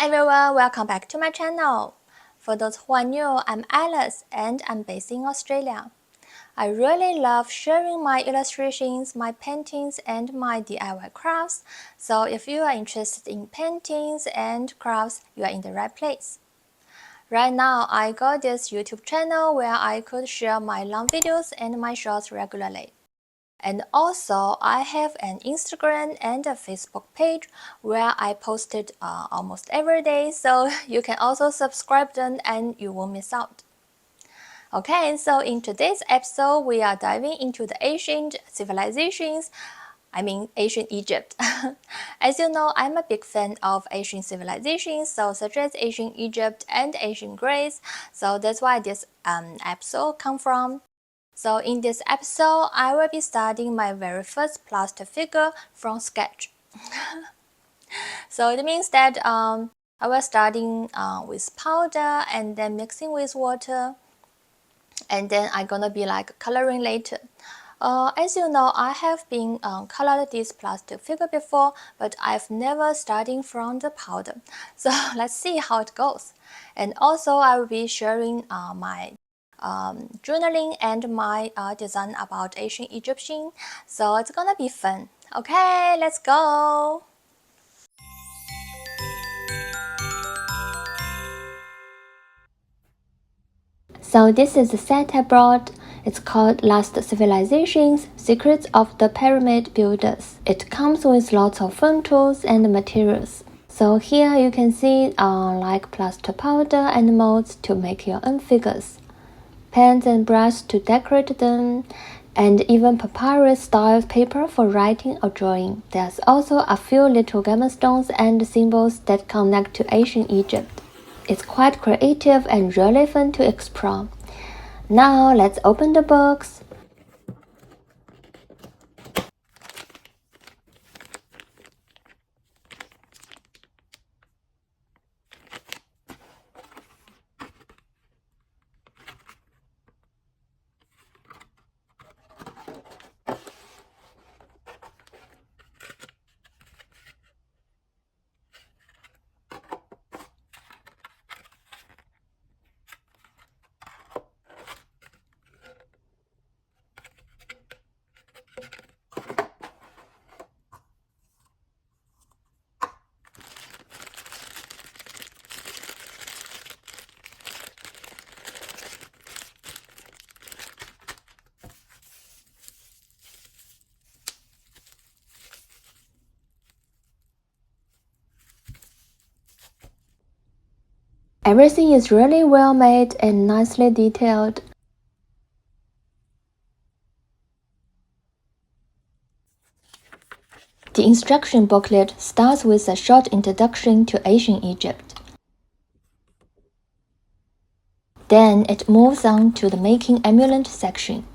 everyone, welcome back to my channel. For those who are new, I'm Alice and I'm based in Australia. I really love sharing my illustrations, my paintings and my DIY crafts, so if you are interested in paintings and crafts, you are in the right place. Right now, I got this YouTube channel where I could share my long videos and my shorts regularly. And also, I have an Instagram and a Facebook page where I post it almost every day, so you can also subscribe them and you won't miss out. Okay, so in today's episode, we are diving into the ancient civilizations, ancient Egypt. As you know, I'm a big fan of ancient civilizations, such as ancient Egypt and ancient Greece, so that's why this episode comes from. So in this episode, I will be starting my very first plaster figure from scratch. So it means that I will starting with powder and then mixing with water, and then I'm gonna be like coloring later. As you know, I have been colored this plastic figure before, but I've never starting from the powder. So let's see how it goes. And also I will be sharing my journaling and my design about ancient Egyptian, so it's gonna be fun. Okay, let's go. So this is the set I brought. It's called Ancient Civilisations, Secrets of the Pyramid Builders. It comes with lots of fun tools and materials. So here you can see like plaster powder and molds to make your own figures, pens and brushes to decorate them, and even papyrus-style paper for writing or drawing. There's also a few little gemstones and symbols that connect to ancient Egypt. It's quite creative and really fun to explore. Now let's open the box. Everything is really well made and nicely detailed. The instruction booklet starts with a short introduction to ancient Egypt. Then it moves on to the making amulet section.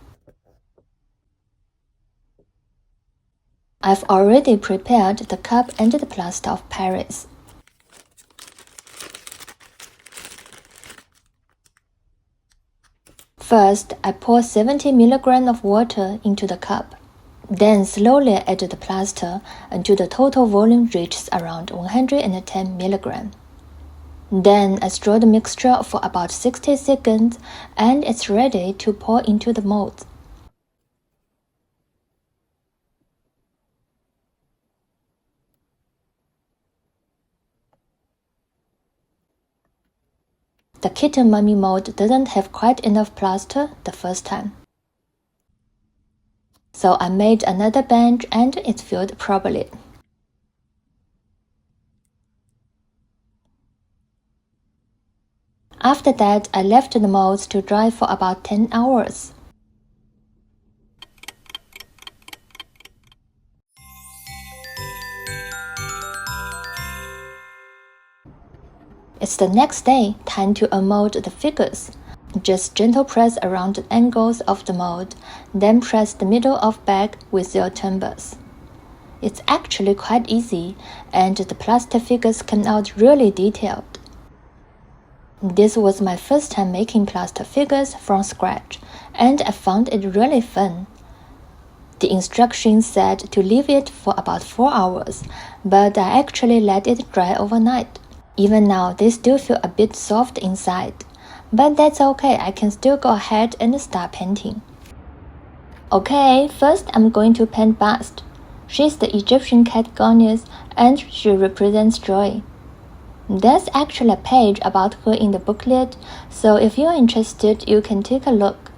I've already prepared the cup and the plaster of Paris. First, I pour 70 mg of water into the cup. Then slowly add the plaster until the total volume reaches around 110 mg. Then I stir the mixture for about 60 seconds and it's ready to pour into the mold. The kitten mummy mold doesn't have quite enough plaster the first time. So I made another bench and it filled properly. After that, I left the molds to dry for about 10 hours. It's the next day, time to unmold the figures. Just gentle press around the angles of the mold, then press the middle of bag with your timbers. It's actually quite easy, and the plaster figures come out really detailed. This was my first time making plaster figures from scratch, and I found it really fun. The instructions said to leave it for about 4 hours, but I actually let it dry overnight. Even now, they still feel a bit soft inside, but that's okay, I can still go ahead and start painting. Okay, first I'm going to paint Bast. She's the Egyptian cat goddess and she represents joy. There's actually a page about her in the booklet, so if you're interested, you can take a look.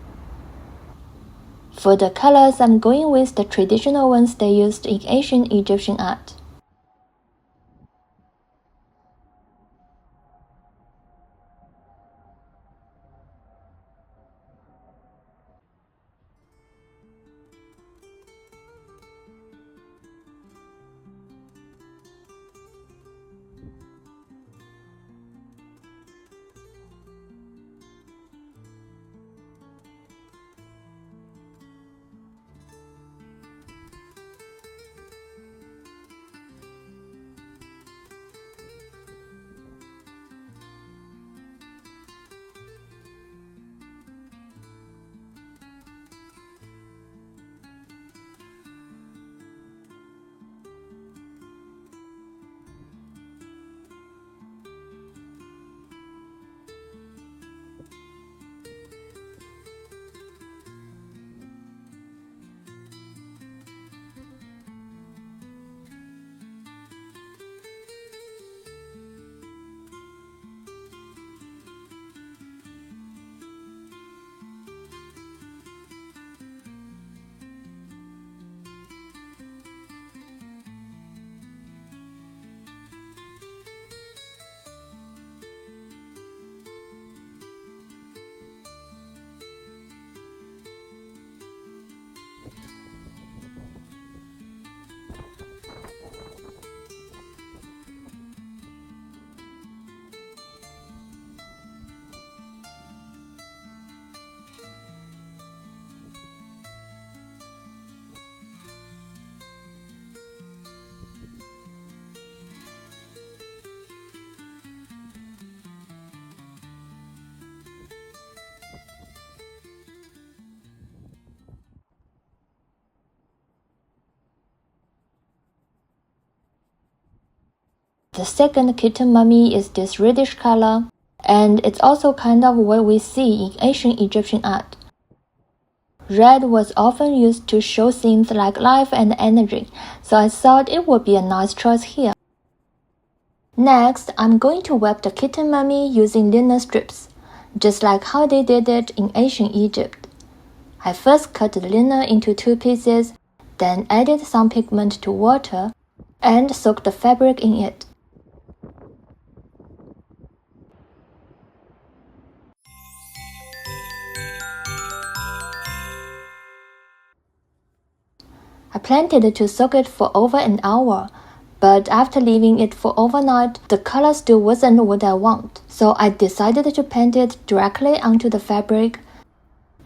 For the colors, I'm going with the traditional ones they used in ancient Egyptian art. The second kitten mummy is this reddish color, and it's also kind of what we see in ancient Egyptian art. Red was often used to show things like life and energy, so I thought it would be a nice choice here. Next, I'm going to wrap the kitten mummy using linen strips, just like how they did it in ancient Egypt. I first cut the linen into 2 pieces, then added some pigment to water, and soaked the fabric in it. I planned to soak it for over an hour, but after leaving it for overnight, the color still wasn't what I want, so I decided to paint it directly onto the fabric,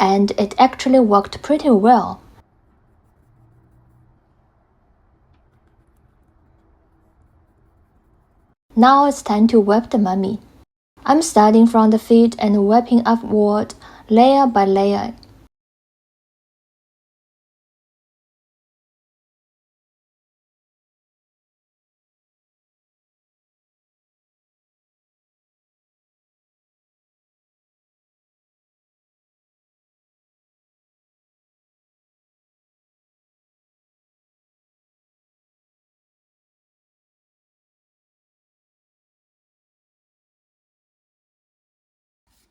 and it actually worked pretty well. Now it's time to wrap the mummy. I'm starting from the feet and wrapping upward, layer by layer.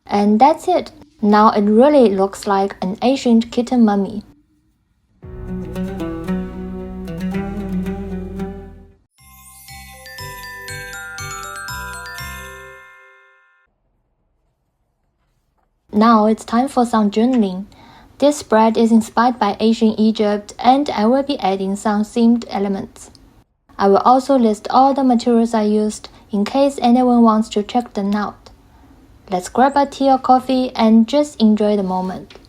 And that's it. Now it really looks like an ancient kitten mummy. Now it's time for some journaling. This spread is inspired by ancient Egypt and I will be adding some themed elements. I will also list all the materials I used in case anyone wants to check them out. Let's grab a tea or coffee and just enjoy the moment.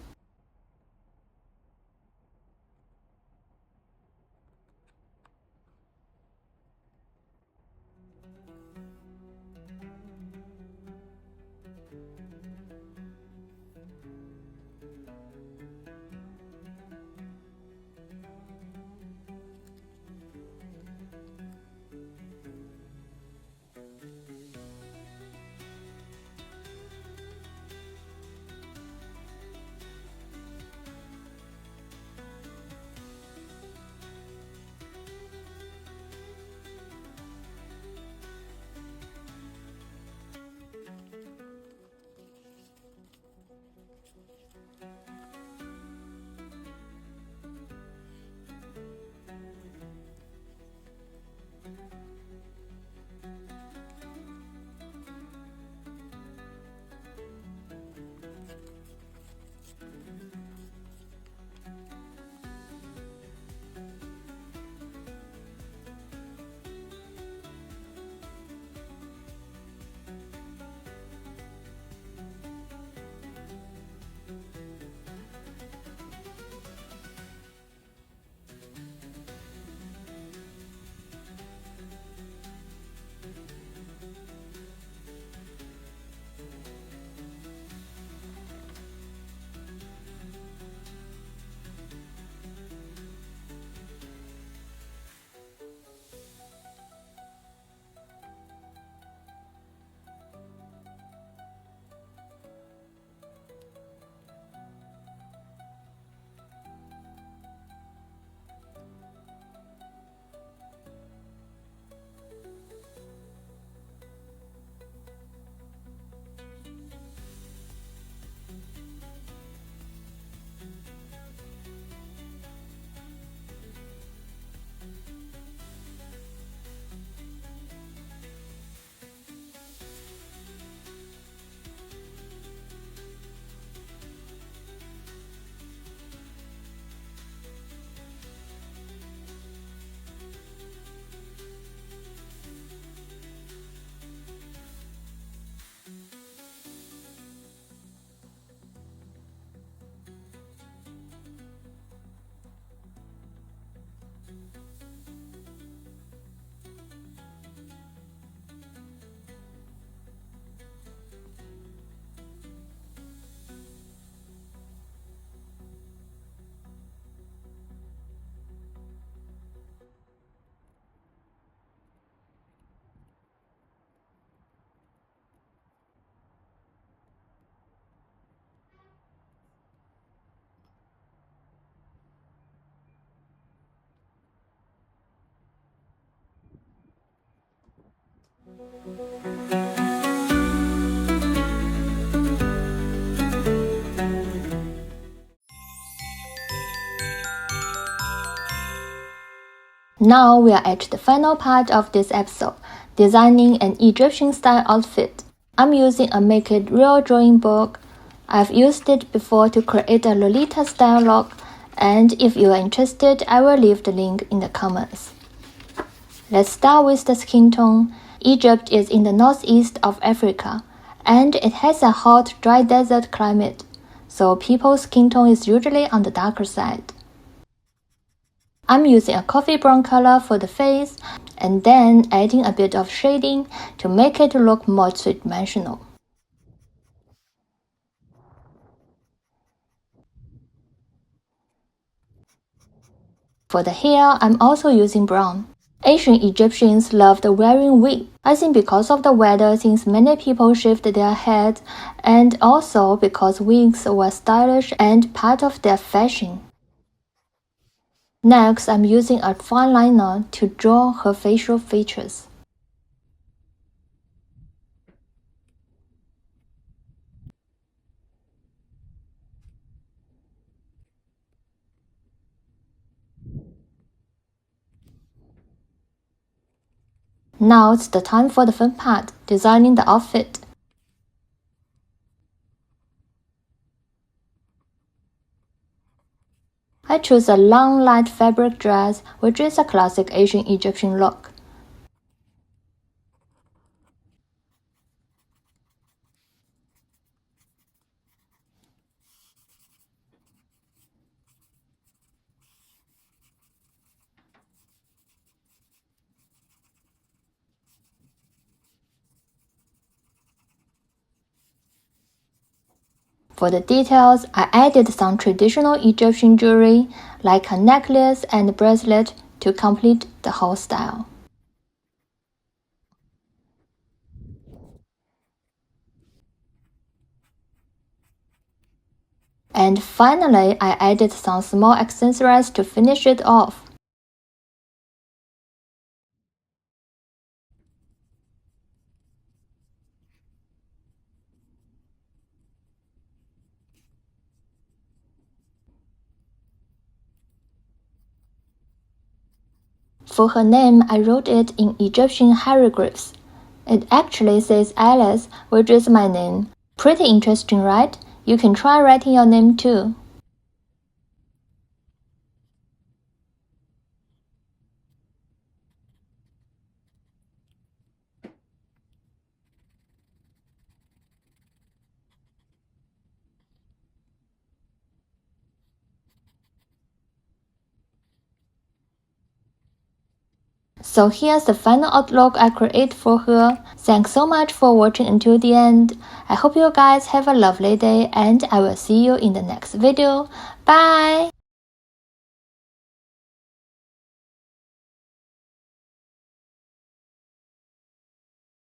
Now we are at the final part of this episode, designing an Egyptian-style outfit. I'm using a Make It Real drawing book. I've used it before to create a Lolita-style look, and if you are interested, I will leave the link in the comments. Let's start with the skin tone. Egypt is in the northeast of Africa, and it has a hot, dry desert climate, so people's skin tone is usually on the darker side. I'm using a coffee brown color for the face, and then adding a bit of shading to make it look more three-dimensional. For the hair, I'm also using brown. Ancient Egyptians loved wearing wigs, I think because of the weather since many people shaved their heads, and also because wigs were stylish and part of their fashion. Next, I'm using a fine liner to draw her facial features. Now it's the time for the fun part, designing the outfit. I chose a long light fabric dress, which is a classic Asian Egyptian look. For the details, I added some traditional Egyptian jewelry, like a necklace and bracelet, to complete the whole style. And finally, I added some small accessories to finish it off. For her name, I wrote it in Egyptian hieroglyphs. It actually says Alice, which is my name. Pretty interesting, right? You can try writing your name too. So here's the final outlook I create for her. Thanks so much for watching until the end. I hope you guys have a lovely day and I will see you in the next video. Bye!